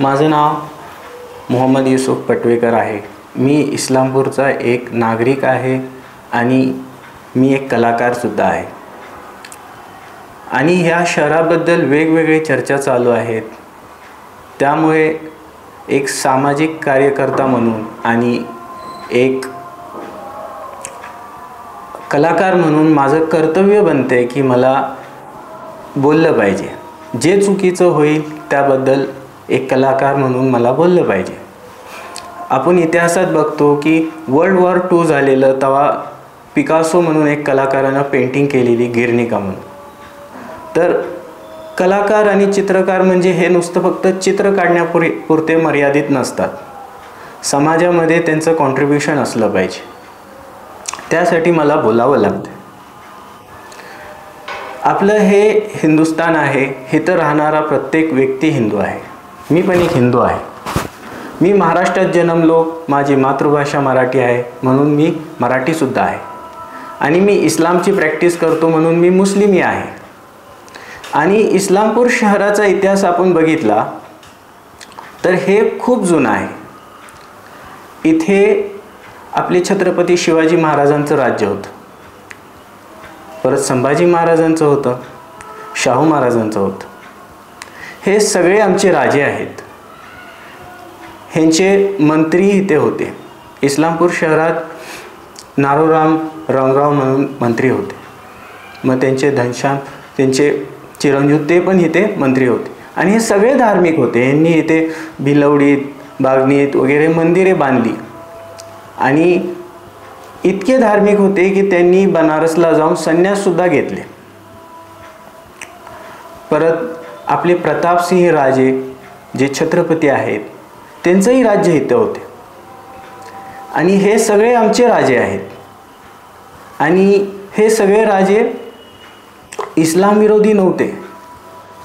माझं नाव मोहम्मद युसुफ पटवेकर आहे। मी इस्लामपूरचा एक नागरिक आहे आणि मी एक कलाकारसुद्धा आहे। आणि ह्या शहराबद्दल वेगवेगळे चर्चा चालू आहेत। त्यामुळे एक सामाजिक कार्यकर्ता म्हणून आणि एक कलाकार म्हणून माझं कर्तव्य बनते की मला बोललं पाहिजे। जे चुकीचं होईल त्याबद्दल एक कलाकार म्हणून मला बोललं पाहिजे। आपण इतिहासात बघतो की वर्ल्ड वॉर 2 झालेलं तेव्हा पिकासो म्हणून एक कलाकारानं पेंटिंग केलेली गिर्निका म्हणून। तर कलाकार आणि चित्रकार म्हणजे हे नुसतं फक्त चित्र काढण्यापुरते मर्यादित नसतात। समाजामध्ये त्यांचं कॉन्ट्रीब्युशन असलं पाहिजे। त्यासाठी मला बोलावं लागतं। आपलं हे हिंदुस्तान आहे, इथं राहणारा प्रत्येक व्यक्ती हिंदू आहे। मी पण एक हिंदू आहे। मी महाराष्ट्रात जन्मलो, माझी मातृभाषा मराठी आहे म्हणून मी मराठीसुद्धा आहे। आणि मी इस्लामची प्रॅक्टिस करतो म्हणून मी मुस्लिमही आहे। आणि इस्लामपूर शहराचा इतिहास आपण बघितला तर हे खूप जुनं आहे। इथे आपले छत्रपती शिवाजी महाराजांचं राज्य होतं, परत संभाजी महाराजांचं होतं, शाहू महाराजांचं होतं। हे सगळे आमचे राजे आहेत। ह्यांचे मंत्री इथे होते। इस्लामपूर शहरात नारोराम रंगराव म्हणून मंत्री होते। मग त्यांचे घनश्याम, त्यांचे चिरंजीव ते पण इथे मंत्री होते। आणि हे सगळे धार्मिक होते। यांनी इथे भिलवडीत, बागणीत वगैरे मंदिरे बांधली। आणि इतके धार्मिक होते की त्यांनी बनारसला जाऊन संन्याससुद्धा घेतले। परत आपले प्रतापसिंह राजे जे छत्रपती आहेत त्यांचंही राज्य इथे होते। आणि हे सगळे आमचे राजे आहेत। आणि हे सगळे राजे इस्लाम विरोधी नव्हते।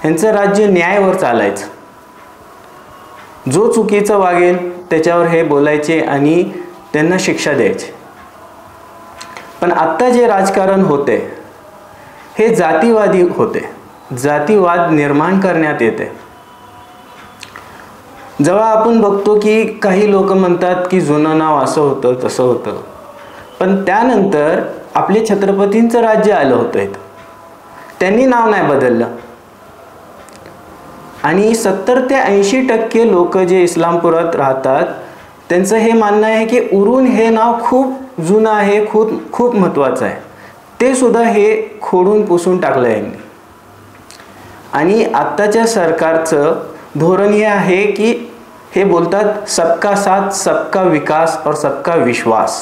ह्यांचं राज्य न्यायावर चालायचं। जो चुकीचं वागेल त्याच्यावर हे बोलायचे आणि त्यांना शिक्षा द्यायचे। पण आत्ता जे राजकारण होते हे जातीवादी होते। जातीवाद निर्माण करण्यात येते। जेव्हा आपण बघतो की काही लोक म्हणतात की जुनं नाव असं होतं तसं होतं, पण त्यानंतर आपले छत्रपतींचं राज्य आलं होतं इथं, त्यांनी नाव नाही बदललं। आणि 70 ते 80% लोक जे इस्लामपुरात राहतात त्यांचं हे मानणं आहे की उरून हे नाव खूप जुनं आहे, खूप महत्त्वाचं आहे। ते सुद्धा हे खोडून पुसून टाकलं यांनी। आणि आत्ताच्या सरकारचं धोरण हे आहे की हे बोलतात सबका साथ, सबका विकास और सबका विश्वास।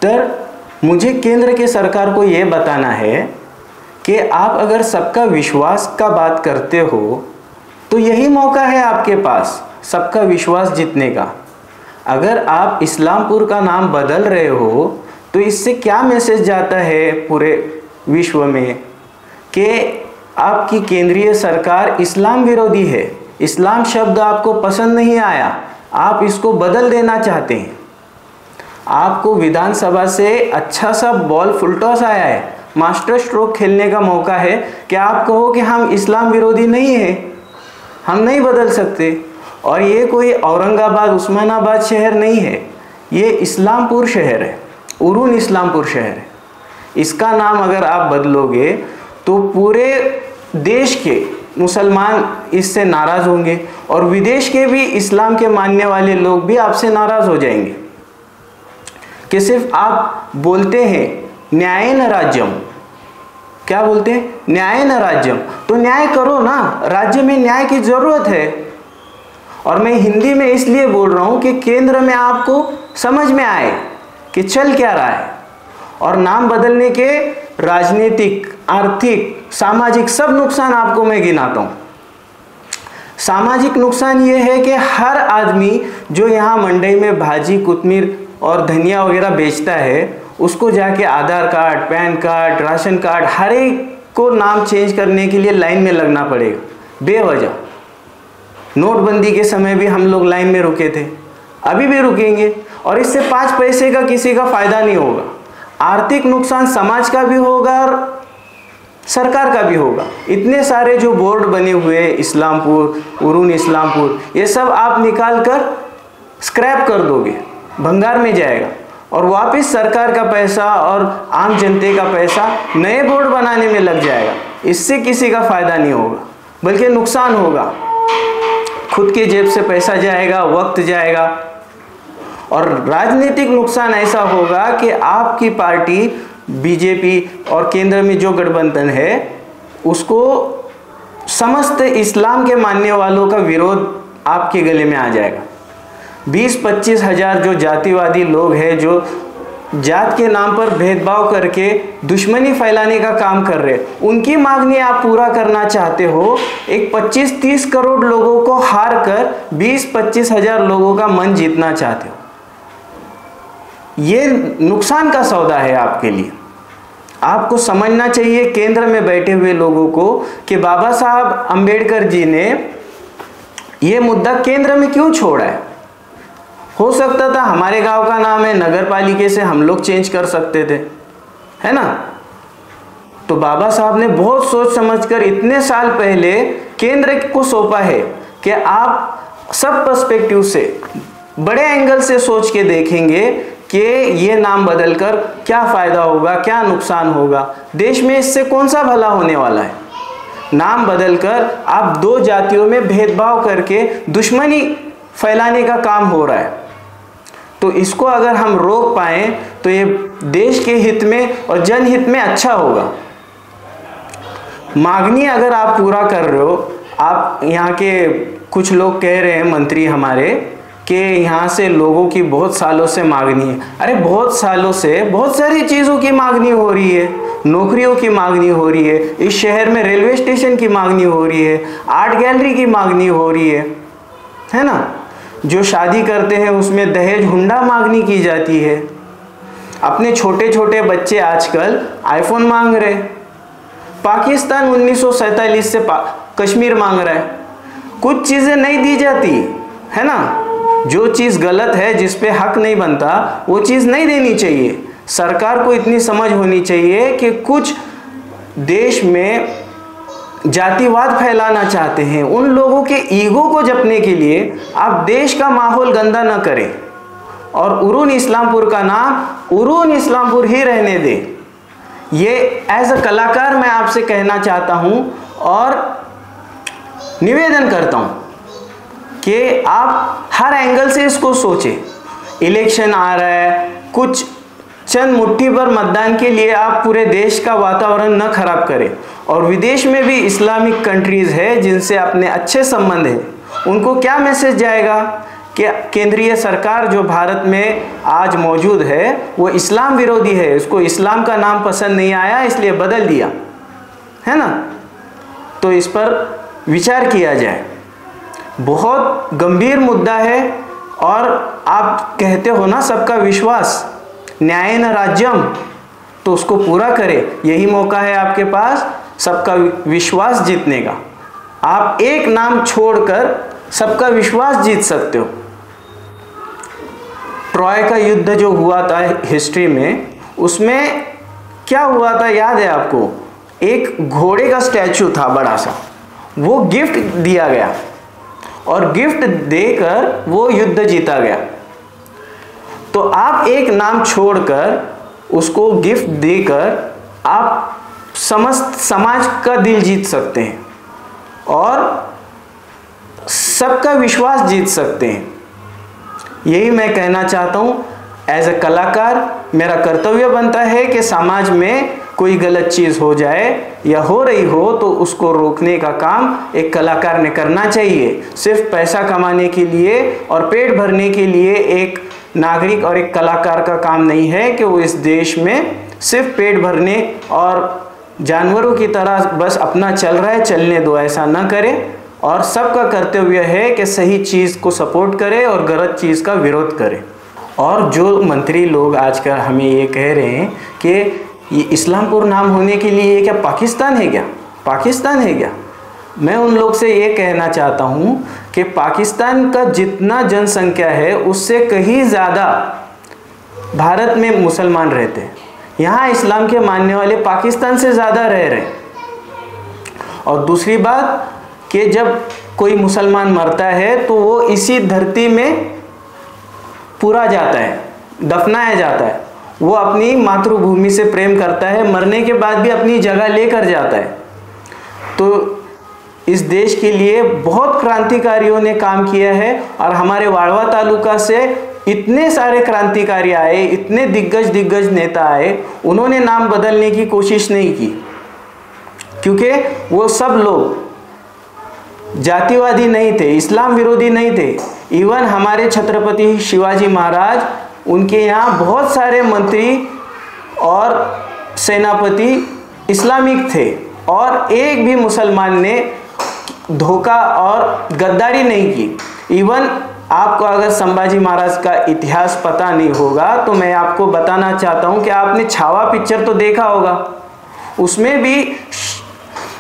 तर मुझे केंद्र के सरकार को ये बताना है कि आप अगर सबका विश्वास का बात करते हो तो यही मौका है आपके पास सबका विश्वास जीतने का। अगर आप इस्लामपुर का नाम बदल रहे हो तो इससे क्या मैसेज जाता है पूरे विश्व में कि आपकी केंद्रीय सरकार इस्लाम विरोधी है। इस्लाम शब्द आपको पसंद नहीं आया, आप इसको बदल देना चाहते हैं। आपको विधानसभा से अच्छा सा बॉल फुलटॉस आया है, मास्टर स्ट्रोक खेलने का मौका है कि आप कहो कि हम इस्लाम विरोधी नहीं है, हम नहीं बदल सकते। और ये कोई औरंगाबाद उस्मानाबाद शहर नहीं है, ये इस्लामपुर शहर है, उरून इस्लामपुर शहर है। इसका नाम अगर आप बदलोगे तो पूरे देश के मुसलमान इससे नाराज़ होंगे और विदेश के भी इस्लाम के मानने वाले लोग भी आपसे नाराज़ हो जाएंगे कि सिर्फ आप बोलते हैं न्यायेन राज्यम। क्या बोलते हैं? न्यायेन राज्यम। तो न्याय करो ना, राज्य में न्याय की ज़रूरत है। और मैं हिंदी में इसलिए बोल रहा हूँ कि केंद्र में आपको समझ में आए कि चल क्या रहा है। और नाम बदलने के राजनीतिक, आर्थिक, सामाजिक सब नुकसान आपको मैं गिनाता हूँ। सामाजिक नुकसान ये है कि हर आदमी जो यहाँ मंडी में भाजी, कोतमीर और धनिया वगैरह बेचता है उसको जाके Aadhaar card, PAN card, ration card हर एक को नाम चेंज करने के लिए लाइन में लगना पड़ेगा बेवजह। नोटबंदी के समय भी हम लोग लाइन में रुके थे, अभी भी रुकेंगे। और इससे 5 पैसे का किसी का फ़ायदा नहीं होगा। आर्थिक नुकसान समाज का भी होगा और सरकार का भी होगा। इतने सारे जो बोर्ड बने हुए इस्लामपुर, उरून इस्लामपुर, ये सब आप निकाल कर स्क्रैप कर दोगे, भंगार में जाएगा, और वापस सरकार का पैसा और आम जनता का पैसा नए बोर्ड बनाने में लग जाएगा। इससे किसी का फायदा नहीं होगा, बल्कि नुकसान होगा। खुद के जेब से पैसा जाएगा, वक्त जाएगा, और राजनीतिक नुकसान ऐसा होगा कि आपकी पार्टी बीजेपी और केंद्र में जो गठबंधन है उसको समस्त इस्लाम के मानने वालों का विरोध आपके गले में आ जाएगा। 20-25 हजार जो जातिवादी लोग हैं, जो जात के नाम पर भेदभाव करके दुश्मनी फैलाने का काम कर रहे हैं, उनकी मांगनी आप पूरा करना चाहते हो। एक 25-30 करोड़ लोगों को हार कर 20-25 हजार लोगों का मन जीतना चाहते हो। ये नुकसान का सौदा है आपके लिए। आपको समझना चाहिए केंद्र में बैठे हुए लोगों को कि बाबा साहब अंबेडकर जी ने ये मुद्दा केंद्र में क्यों छोड़ा है। हो सकता था हमारे गांव का नाम है, नगर पालिका से हम लोग चेंज कर सकते थे, है ना। तो बाबा साहब ने बहुत सोच समझकर इतने साल पहले केंद्र को सौंपा है कि आप सब पर्सपेक्टिव से, बड़े एंगल से सोच के देखेंगे कि ये नाम बदलकर क्या फ़ायदा होगा, क्या नुकसान होगा, देश में इससे कौन सा भला होने वाला है। नाम बदलकर आप दो जातियों में भेदभाव करके दुश्मनी फैलाने का काम हो रहा है। तो इसको अगर हम रोक पाएँ तो ये देश के हित में और जनहित में अच्छा होगा। मांगनी अगर आप पूरा कर रहे हो, आप यहाँ के कुछ लोग कह रहे हैं मंत्री हमारे कि यहाँ से लोगों की बहुत सालों से मांगनी है। अरे बहुत सालों से बहुत सारी चीज़ों की मांगनी हो रही है, नौकरियों की मांगनी हो रही है, इस शहर में रेलवे स्टेशन की मांगनी हो रही है, आर्ट गैलरी की मांगनी हो रही है ना। जो शादी करते हैं उसमें दहेज हुंडा मांगनी की जाती है। अपने छोटे छोटे बच्चे आजकल आईफोन मांग रहे। पाकिस्तान 1947 से कश्मीर मांग रहा है। कुछ चीज़ें नहीं दी जाती है ना। जो चीज़ गलत है, जिस पे हक नहीं बनता, वो चीज़ नहीं देनी चाहिए। सरकार को इतनी समझ होनी चाहिए कि कुछ देश में जातिवाद फैलाना चाहते हैं, उन लोगों के ईगो को जपने के लिए आप देश का माहौल गंदा न करें और उरून इस्लामपुर का नाम उरून इस्लामपुर ही रहने दें। ये एज अ कलाकार मैं आपसे कहना चाहता हूँ और निवेदन करता हूँ कि आप हर एंगल से इसको सोचें। इलेक्शन आ रहा है, कुछ चंद मुट्ठी भर मतदान के लिए आप पूरे देश का वातावरण न खराब करें। और विदेश में भी इस्लामिक कंट्रीज़ है जिनसे अपने अच्छे संबंध हैं, उनको क्या मैसेज जाएगा कि केंद्रीय सरकार जो भारत में आज मौजूद है वो इस्लाम विरोधी है, उसको इस्लाम का नाम पसंद नहीं आया इसलिए बदल दिया, है ना। तो इस पर विचार किया जाए। बहुत गंभीर मुद्दा है। और आप कहते हो ना सबका विश्वास, न्यायेन राज्यम, तो उसको पूरा करें। यही मौका है आपके पास सबका विश्वास जीतने का। आप एक नाम छोड़कर सबका विश्वास जीत सकते हो। ट्रॉय का युद्ध जो हुआ था हिस्ट्री में, उसमें क्या हुआ था याद है आपको? एक घोड़े का स्टैचू था बड़ा सा, वो गिफ्ट दिया गया और गिफ्ट देकर वो युद्ध जीता गया। तो आप एक नाम छोड़कर उसको गिफ्ट देकर आप समस्त समाज का दिल जीत सकते हैं और सबका विश्वास जीत सकते हैं। यही मैं कहना चाहता हूँ। एज अ कलाकार मेरा कर्तव्य बनता है कि समाज में कोई गलत चीज़ हो जाए या हो रही हो तो उसको रोकने का काम एक कलाकार ने करना चाहिए। सिर्फ पैसा कमाने के लिए और पेट भरने के लिए एक नागरिक और एक कलाकार का काम नहीं है कि वो इस देश में सिर्फ पेट भरने और जानवरों की तरह बस अपना चल रहा है चलने दो, ऐसा न करे। और सबका कर्तव्य है कि सही चीज़ को सपोर्ट करे और गलत चीज़ का विरोध करे। और जो मंत्री लोग आजकल हमें ये कह रहे हैं कि ये इस्लामपुर नाम होने के लिए ये क्या पाकिस्तान है क्या? पाकिस्तान है क्या? मैं उन लोग से ये कहना चाहता हूँ कि पाकिस्तान का जितना जनसंख्या है उससे कहीं ज़्यादा भारत में मुसलमान रहते हैं। यहाँ इस्लाम के मानने वाले पाकिस्तान से ज़्यादा रह रहे हैं। और दूसरी बात कि जब कोई मुसलमान मरता है तो वो इसी धरती में पूरा जाता है, दफनाया जाता है। वो अपनी मातृभूमि से प्रेम करता है, मरने के बाद भी अपनी जगह लेकर जाता है। तो इस देश के लिए बहुत क्रांतिकारियों ने काम किया है और हमारे वाड़वा तालुका से इतने सारे क्रांतिकारी आए, इतने दिग्गज नेता आए, उन्होंने नाम बदलने की कोशिश नहीं की, क्योंकि वो सब लोग जातिवादी नहीं थे, इस्लाम विरोधी नहीं थे। इवन हमारे छत्रपति शिवाजी महाराज, उनके यहाँ बहुत सारे मंत्री और सेनापति इस्लामिक थे और एक भी मुसलमान ने धोखा और गद्दारी नहीं की। इवन आपको अगर संभाजी महाराज का इतिहास पता नहीं होगा तो मैं आपको बताना चाहता हूँ कि आपने छावा पिक्चर तो देखा होगा, उसमें भी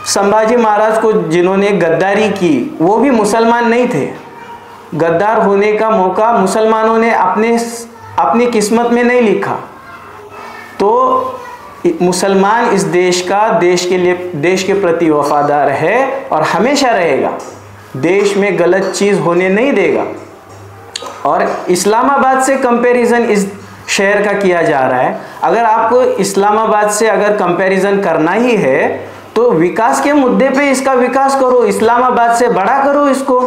संभाजी महाराज को जिन्होंने गद्दारी की वो भी मुसलमान नहीं थे। गद्दार होने का मौका मुसलमानों ने अपनी किस्मत में नहीं लिखा। तो मुसलमान इस देश का, देश के प्रति वफादार है और हमेशा रहेगा, देश में गलत चीज़ होने नहीं देगा। और इस्लामाबाद से कंपैरिजन इस शहर का किया जा रहा है। अगर आपको इस्लामाबाद से अगर कंपैरिजन करना ही है तो विकास के मुद्दे पे इसका विकास करो, इस्लामाबाद से बड़ा करो इसको,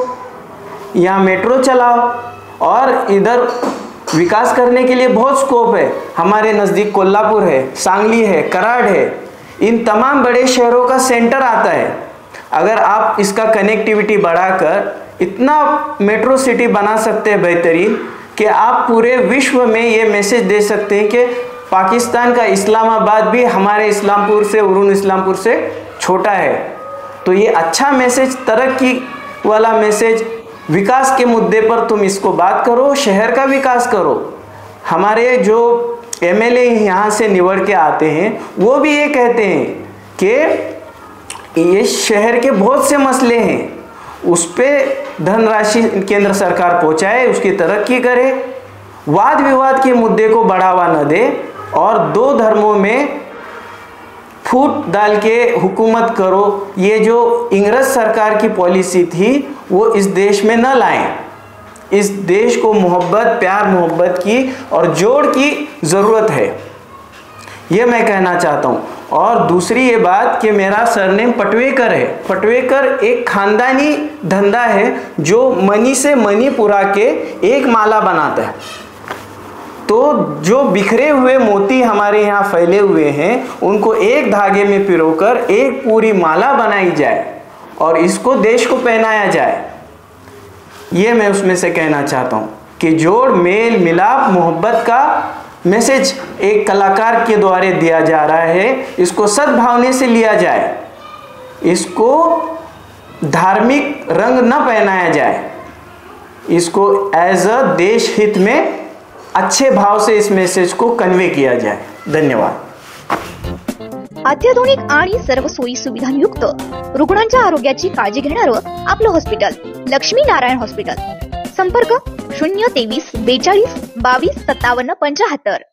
यहाँ मेट्रो चलाओ। और इधर विकास करने के लिए बहुत स्कोप है। हमारे नज़दीक कोल्हापुर है, सांगली है, कराड़ है, इन तमाम बड़े शहरों का सेंटर आता है। अगर आप इसका कनेक्टिविटी बढ़ाकर इतना मेट्रो सिटी बना सकते हैं बेहतरीन कि आप पूरे विश्व में ये मैसेज दे सकते हैं कि पाकिस्तान का इस्लामाबाद भी हमारे इस्लामपुर से, उरुन इस्लामपुर से छोटा है। तो ये अच्छा मैसेज, तरक्की वाला मैसेज, विकास के मुद्दे पर तुम इसको बात करो, शहर का विकास करो। हमारे जो एमएलए यहाँ से निवड़ के आते हैं वो भी ये कहते हैं कि ये शहर के बहुत से मसले हैं, उस पर धनराशि केंद्र सरकार पहुँचाए, उसकी तरक्की करे, वाद विवाद के मुद्दे को बढ़ावा न दे और दो धर्मों में फूट डाल के हुकूमत करो। ये जो इंग्रज सरकार की पॉलिसी थी वो इस देश में न लाएं। इस देश को मोहब्बत, प्यार मोहब्बत की और जोड़ की ज़रूरत है, ये मैं कहना चाहता हूँ। और दूसरी ये बात कि मेरा सरनेम पटवेकर है। पटवेकर एक खानदानी धंधा है जो मनी से मनी पुरा के एक माला बनाता है। तो जो बिखरे हुए मोती हमारे यहाँ फैले हुए हैं उनको एक धागे में पिरोकर एक पूरी माला बनाई जाए और इसको देश को पहनाया जाए। ये मैं उसमें से कहना चाहता हूँ कि जोड़, मेल मिलाप, मोहब्बत का मैसेज एक कलाकार के द्वारा दिया जा रहा है। इसको सद्भावना से लिया जाए, इसको धार्मिक रंग न पहनाया जाए, इसको एज अ देश हित में अच्छे भाव से इस मैसेज को कन्वे किया जाए। धन्यवाद। अत्याधुनिक आणि सर्व सोयी सुविधांयुक्त रुग्णांच्या आरोग्याची काळजी घेणारं आपलं हॉस्पिटल लक्ष्मी नारायण हॉस्पिटल। संपर्क 023 42 22 57 75।